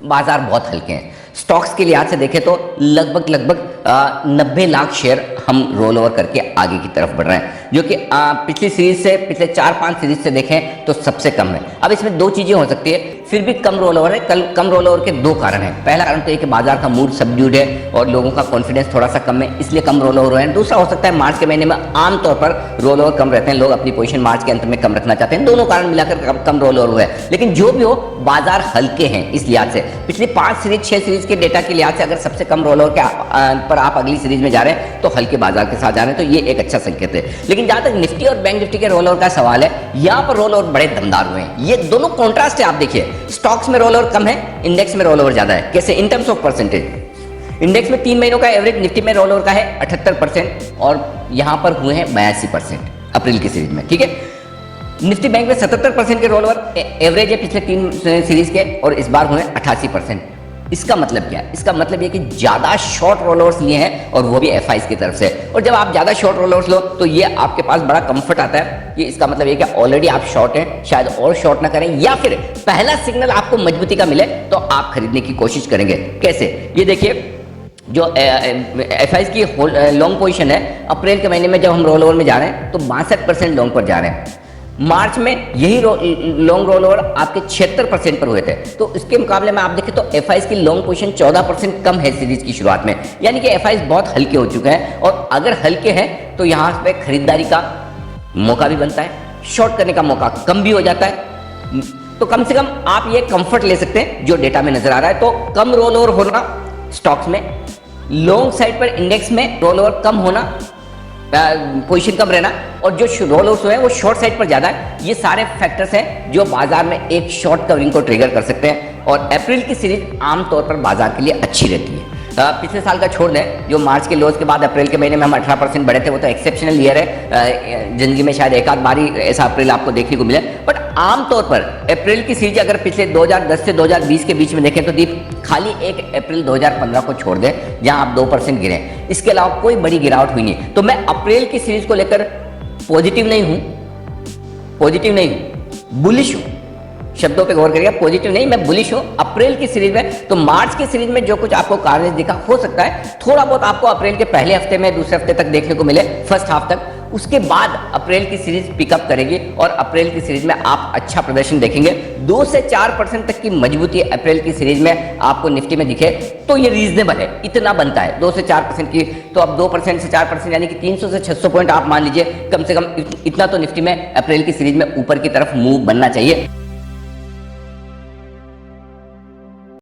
बाजार बहुत हल्के हैं। स्टॉक्स के लिहाज से देखें तो लगभग 90 लाख शेयर हम रोल ओवर करके आगे की तरफ बढ़ रहे हैं, जो कि पिछली सीरीज से, पिछले 4-5 सीरीज से देखें तो सबसे कम है। अब इसमें दो चीजें हो सकती है, फिर भी कम रोल ओवर है। कम रोल ओवर के दो कारण हैं। पहला कारण तो ये कि बाजार का मूड सबड्यूड है और लोगों का कॉन्फिडेंस थोड़ा सा कम है, इसलिए कम रोल ओवर है। दूसरा हो सकता है मार्च के महीने में आमतौर पर रोल ओवर कम रहते हैं, लोग अपनी पोजीशन मार्च के अंत में कम रखना चाहते हैं। दोनों कारण मिलाकर कम रोल ओवर हुआ है। लेकिन जो भी हो, बाजार हल्के हैं इस लिहाज से। पिछली 5 सीरीज 6 सीरीज के डेटा के लिहाज से अगर सबसे कम रोल ओवर पर आप अगली सीरीज में जा रहे हैं तो हल्के बाजार के साथ जा रहे हैं, तो ये एक अच्छा संकेत है। लेकिन जहां तक निफ्टी और बैंक निफ्टी के रोल ओवर का सवाल है, यहां पर रोल ओवर बड़े दमदार हुए हैं। ये दोनों कॉन्ट्रास्ट है। आप देखिए, स्टॉक्स में रोल ओवर कम है, इंडेक्स में रोल ओवर ज्यादा है। कैसे? In terms of percentage. Index में 3 महीनों का एवरेज निफ्टी में रोल ओवर का है 78% और यहां पर हुए हैं 82% अप्रैल की सीरीज में। ठीक है, निफ्टी बैंक में 77% के रोल ओवर एवरेज है पिछले 3 सीरीज के और इस बार हुए 88%। इसका मतलब क्या है? इसका मतलब ये कि ज्यादा शॉर्ट रोल ओवर्स लिए हैं और वो भी एफआईज की तरफ से। और जब आप ज्यादा शॉर्ट रोल ओवर्स लो तो ये आपके पास बड़ा कंफर्ट आता है कि इसका मतलब ये कि ऑलरेडी आप शॉर्ट हैं, शायद और शॉर्ट ना करें, या फिर पहला सिग्नल आपको मजबूती का मिले तो आप खरीदने की कोशिश करेंगे। कैसे? ये देखिए, जो एफआईज की लॉन्ग पोजीशन है, अप्रैल के महीने में जब हम रोल ओवर में जा रहे हैं तो 62% लॉन्ग पर जा रहे हैं। मार्च में यही लॉन्ग रोल ओवर आपके 76% पर हुए थे। तो इसके मुकाबले में आप देखें तो एफआईज की लॉन्ग पोजीशन 14% कम है सीरीज की शुरुआत में, यानी कि एफआईज बहुत हल्के हो चुके हैं। और अगर हल्के हैं तो यहाँ पे खरीदारी का मौका भी बनता है, शॉर्ट करने का मौका कम भी हो जाता है। तो कम से कम आप ये कंफर्ट ले सकते हैं जो डेटा में नजर आ रहा है। तो कम रोल ओवर होना स्टॉक्स में, लॉन्ग साइड पर इंडेक्स में रोल ओवर कम होना, पोजीशन कम रहना, और जो रोल ओवर्स है वो शॉर्ट साइड पर ज्यादा है। ये सारे फैक्टर्स हैं जो बाजार में एक शॉर्ट कवरिंग को ट्रिगर कर सकते हैं। और अप्रैल की सीरीज आमतौर पर बाजार के लिए अच्छी रहती है। पिछले साल का छोड़ दें, जो मार्च के लॉस के बाद अप्रैल के महीने में हम 18% बढ़े थे, वो तो एक्सेप्शनल ईयर है। जिंदगी में शायद एक आध बार ही ऐसा अप्रैल आपको देखने को मिले। बट आमतौर पर अप्रैल की सीरीज अगर पिछले 2010 से 2020 के बीच में देखें तो दीप खाली एक अप्रैल 2015 को छोड़ दें जहां आप 2% गिरे, इसके अलावा कोई बड़ी गिरावट हुई नहीं। तो मैं अप्रैल की सीरीज को लेकर पॉजिटिव नहीं हूं, बुलिश हूं। शब्दों पे गौर करिएगा, पॉजिटिव नहीं, मैं बुलिश हूं अप्रैल की सीरीज में। तो मार्च की सीरीज में जो कुछ आपको कार्य दिखा, हो सकता है थोड़ा बहुत आपको अप्रैल के पहले हफ्ते में, दूसरे हफ्ते तक देखने को मिले, फर्स्ट हाफ तक। उसके बाद अप्रैल की सीरीज पिकअप करेगी और अप्रैल की सीरीज में आप अच्छा प्रदर्शन देखेंगे। 2 से 4% तक की मजबूती अप्रैल की सीरीज में आपको निफ्टी में दिखे तो ये रीजनेबल है, इतना बनता है 2 से 4% की। तो अब 2% से 4% यानी कि 300 से 600 पॉइंट आप मान लीजिए, कम से कम इतना तो निफ्टी में अप्रैल की सीरीज में ऊपर की तरफ मूव बनना चाहिए।